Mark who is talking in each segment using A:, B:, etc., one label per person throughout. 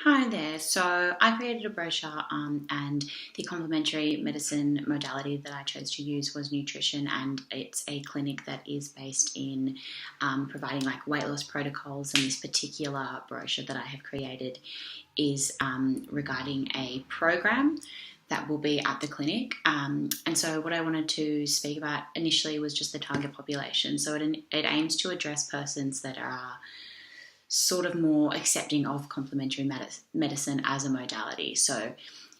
A: Hi there. So I created a brochure, and the complementary medicine modality that I chose to use was nutrition, and it's a clinic that is based in providing like weight loss protocols. And this particular brochure that I have created is regarding a program that will be at the clinic. And so what I wanted to speak about initially was just the target population. So it aims to address persons that are sort of more accepting of complementary medicine as a modality. So,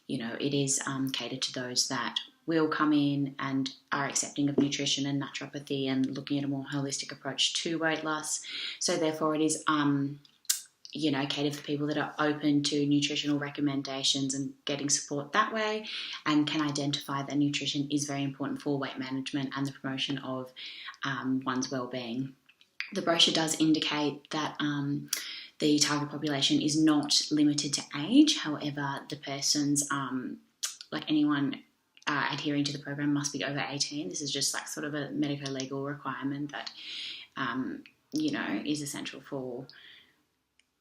A: it is catered to those that will come in and are accepting of nutrition and naturopathy and looking at a more holistic approach to weight loss. So, therefore, it is catered for people that are open to nutritional recommendations and getting support that way, and can identify that nutrition is very important for weight management and the promotion of one's well-being. The brochure does indicate that the target population is not limited to age. However, the persons, like anyone adhering to the program, must be over 18. This is just like sort of a medico-legal requirement that, is essential for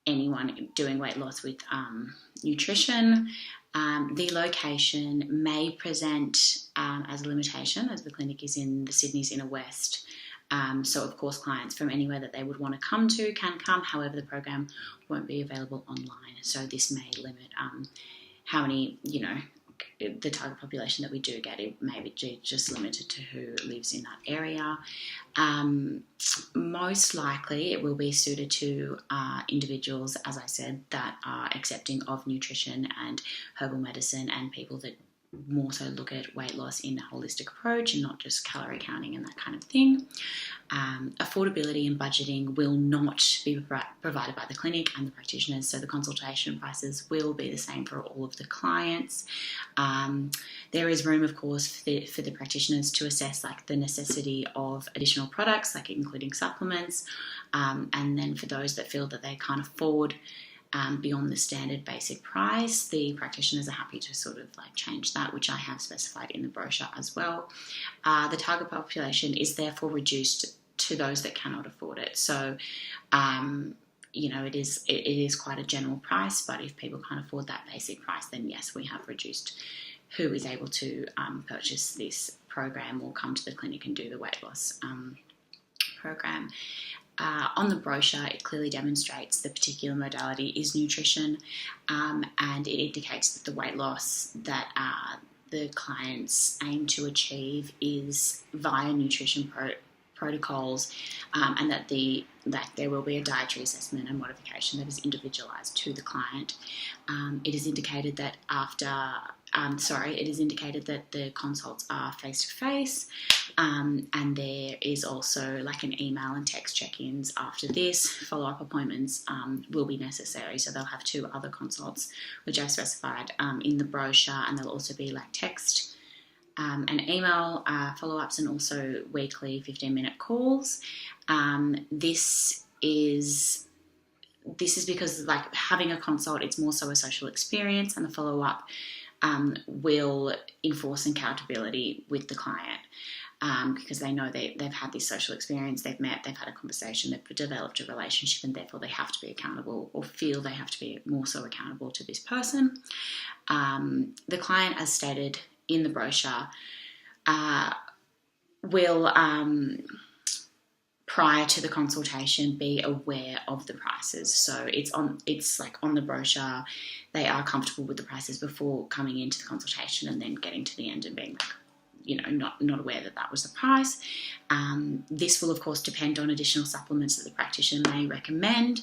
A: anyone doing weight loss with nutrition. The location may present as a limitation, as the clinic is in the Sydney's inner west. So, of course, clients from anywhere that they would want to come to can come. However, the program won't be available online. So this may limit how many, the target population that we do get. It may be just limited to who lives in that area. Most likely it will be suited to individuals, as I said, that are accepting of nutrition and herbal medicine, and people that more so look at weight loss in a holistic approach and not just calorie counting and that kind of thing. Affordability and budgeting will not be provided by the clinic and the practitioners, so the consultation prices will be the same for all of the clients. There is room, of course, for the practitioners to assess like the necessity of additional products, like including supplements, and then for those that feel that they can't afford beyond the standard basic price, the practitioners are happy to sort of like change that, which I have specified in the brochure as well. The target population is therefore reduced to those that cannot afford it. So, it is quite a general price, but if people can't afford that basic price, then yes, we have reduced who is able to purchase this program or come to the clinic and do the weight loss program. On the brochure, it clearly demonstrates the particular modality is nutrition, and it indicates that the weight loss that the clients aim to achieve is via nutrition protocols, and that there will be a dietary assessment and modification that is individualised to the client. It is indicated that the consults are face-to-face, and there is also like an email and text check-ins after this. Follow-up appointments will be necessary, so they'll have 2 other consults, which I've specified in the brochure, and there'll also be like text and email follow-ups, and also weekly 15-minute calls. This is because like having a consult, it's more so a social experience, and the follow-up will enforce accountability with the client, because they know they've had this social experience, they've met, they've had a conversation, they've developed a relationship, and therefore they have to be accountable, or feel they have to be more so accountable to this person. The client, as stated in the brochure, will prior to the consultation be aware of the prices. So it's like on the brochure, they are comfortable with the prices before coming into the consultation, and then getting to the end and being like, not aware that was the price. This will of course depend on additional supplements that the practitioner may recommend.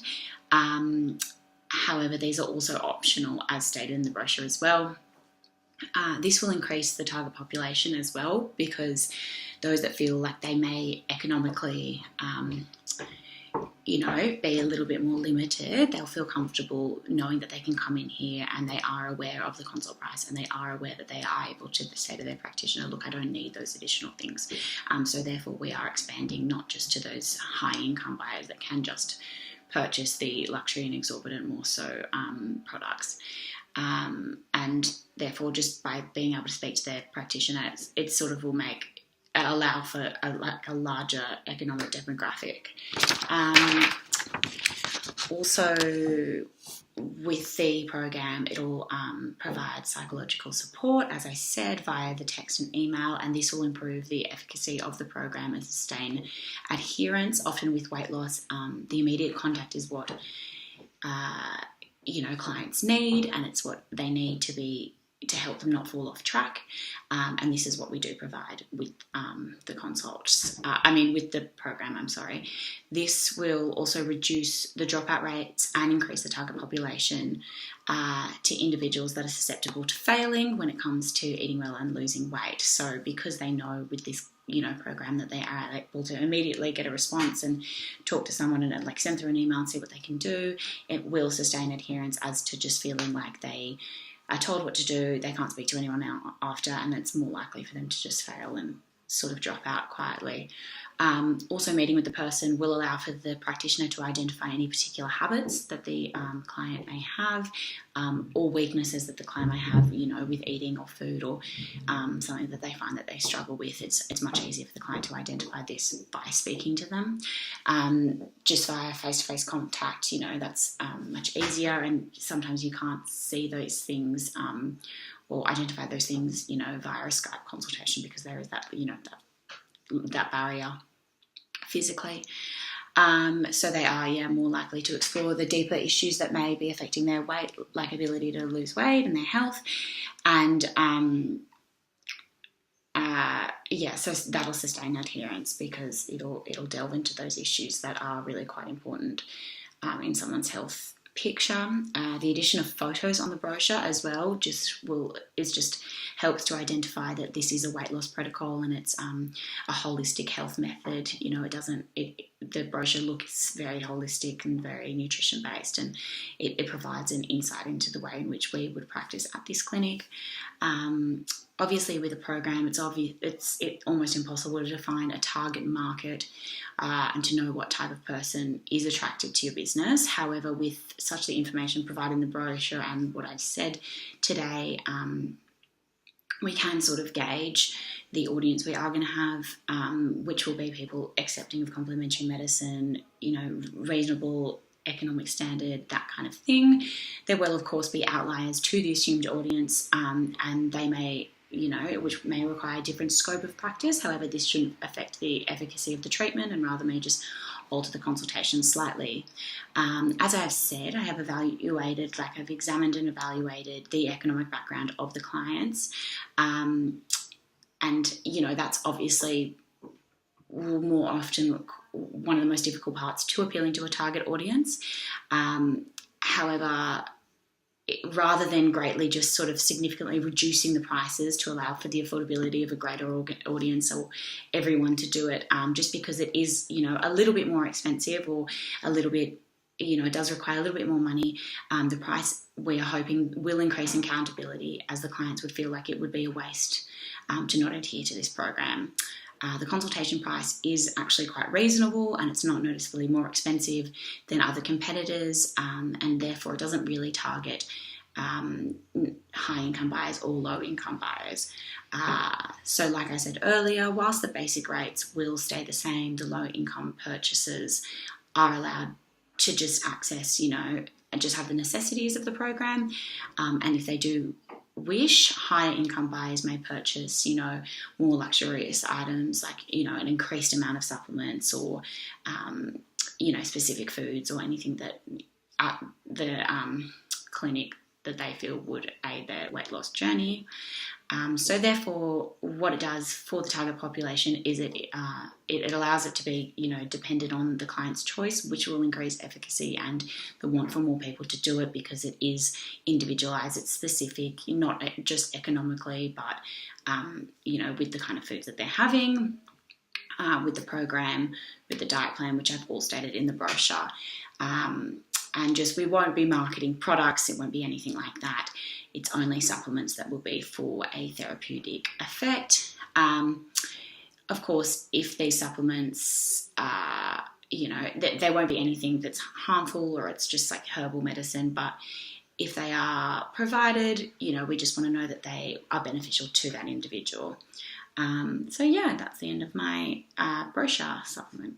A: However, these are also optional, as stated in the brochure as well. This will increase the target population as well, because those that feel like they may economically, be a little bit more limited, they'll feel comfortable knowing that they can come in here and they are aware of the consult price, and they are aware that they are able to say to their practitioner, look, I don't need those additional things. So therefore we are expanding not just to those high income buyers that can just purchase the luxury and exorbitant more so products. And therefore, just by being able to speak to their practitioner, it sort of will allow for a larger economic demographic. Also, with the program, it'll provide psychological support, as I said, via the text and email, and this will improve the efficacy of the program and sustain adherence. Often with weight loss, the immediate contact is what clients need, and it's what they need to help them not fall off track. And this is what we do provide with the consults. With the program, I'm sorry. This will also reduce the dropout rates and increase the target population to individuals that are susceptible to failing when it comes to eating well and losing weight. So because they know with this program that they are able to immediately get a response and talk to someone and send through an email and see what they can do, it will sustain adherence as to just feeling like they are told what to do, they can't speak to anyone after, and it's more likely for them to just fail and sort of drop out quietly. Also, meeting with the person will allow for the practitioner to identify any particular habits that the client may have, or weaknesses that the client may have, with eating or food, or something that they find that they struggle with. It's much easier for the client to identify this by speaking to them. Just via face-to-face contact, that's much easier, and sometimes you can't see those things or identify those things, via a Skype consultation, because there is that, that barrier physically. So they are, more likely to explore the deeper issues that may be affecting their weight, like ability to lose weight and their health. And so that'll sustain adherence, because it'll delve into those issues that are really quite important in someone's health picture. The addition of photos on the brochure as well just helps to identify that this is a weight loss protocol, and it's a holistic health method. The brochure looks very holistic and very nutrition based, and it provides an insight into the way in which we would practice at this clinic. Obviously, with a program, it's almost impossible to define a target market and to know what type of person is attracted to your business. However, with such the information provided in the brochure and what I've said today, we can sort of gauge the audience we are going to have, which will be people accepting of complementary medicine, reasonable economic standard, that kind of thing. There will, of course, be outliers to the assumed audience, and they may, which may require a different scope of practice. However, this shouldn't affect the efficacy of the treatment, and rather may just alter the consultation slightly. As I have said, I've examined and evaluated the economic background of the clients. And, that's obviously more often one of the most difficult parts to appealing to a target audience. However, rather than greatly just sort of significantly reducing the prices to allow for the affordability of a greater audience or everyone to do it, just because it is, a little bit more expensive, or a little bit, it does require a little bit more money, the price we are hoping will increase in accountability, as the clients would feel like it would be a waste to not adhere to this program. The consultation price is actually quite reasonable, and it's not noticeably more expensive than other competitors, and therefore it doesn't really target high-income buyers or low-income buyers. So like I said earlier, whilst the basic rates will stay the same, the low-income purchasers are allowed to just access, and just have the necessities of the program, and if they do wish, higher income buyers may purchase, more luxurious items, like, an increased amount of supplements, or, specific foods, or anything that the clinic that they feel would aid their weight loss journey. So therefore, what it does for the target population is it allows it to be, dependent on the client's choice, which will increase efficacy and the want for more people to do it, because it is individualised, it's specific, not just economically, but, with the kind of foods that they're having, with the program, with the diet plan, which I've all stated in the brochure. And just, we won't be marketing products, it won't be anything like that. It's only supplements that will be for a therapeutic effect. Of course, if these supplements, there won't be anything that's harmful, or it's just like herbal medicine, but if they are provided, we just want to know that they are beneficial to that individual. So yeah, that's the end of my brochure supplement.